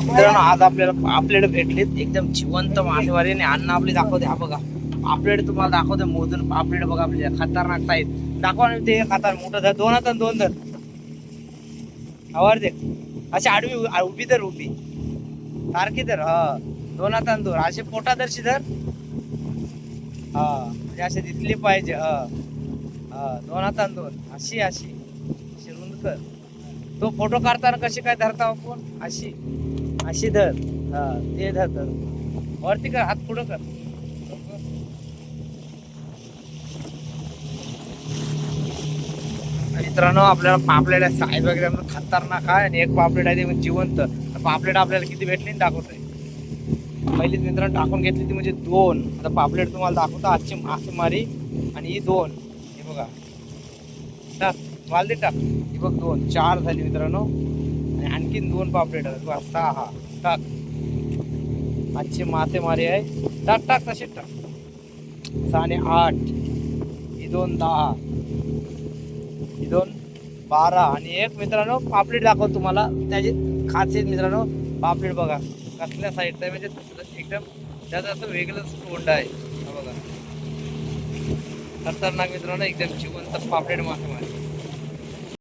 मित्रांनो आज आपल्याला पापलेट भेटलीत एकदम जिवंत मासेमारी आणि अन्न आपली दाखवते. हा बघा पापलेट तुम्हाला दाखवते मोजून. पापलेट बघा आपल्या खतरनाक साईज दाखवा ना. ते खातार मोठं धर, दोन हातात दोन धर. आवाज दे अशी आडवी उभी धर, उभी सारखी धर. हा दोन हातात दोन असे पोटा दर्शी धर. हा म्हणजे असे दिसले पाहिजे. हा हा दोन हातात दोन अशी अशी अशी रुंद कर. तो फोटो काढताना कशी काय धरता आपण? अशी अशी धर. हा ते धर धर वरती कर, हात पुढं कर. मित्रांनो आपल्याला पापलेट साईज वगैरे खतरनाक आहे आणि एक पापलेट आहे ते जिवंत. पापलेट आपल्याला किती भेटली दाखवतोय. पहिलीच मित्रांनो टाकून घेतली ती म्हणजे दोन. आता पापलेट तुम्हाला दाखवतो आजची मासेमारी. आणि ही दोन, हे बघा टाक वालदे टाक. ही बघ दोन, चार झाली मित्रांनो. आणि आणखीन दोन पापलेट आहेत, सहा. टाक आजची मासेमारी आहे. टाक टाक तशी टाक. 6 आणि 8, ही दोन 10, ही दोन 12 आणि एक मित्रांनो पापलेट दाखवतो तुम्हाला. त्याची खासियत मित्रांनो पापलेट बघा कसल्या साईडचा आहे. म्हणजे एकदम त्याचं असं वेगळंच तोंड आहे. हा बघा खतरनाक मित्रांनो एकदम जिवंत पापलेट मासेमारी.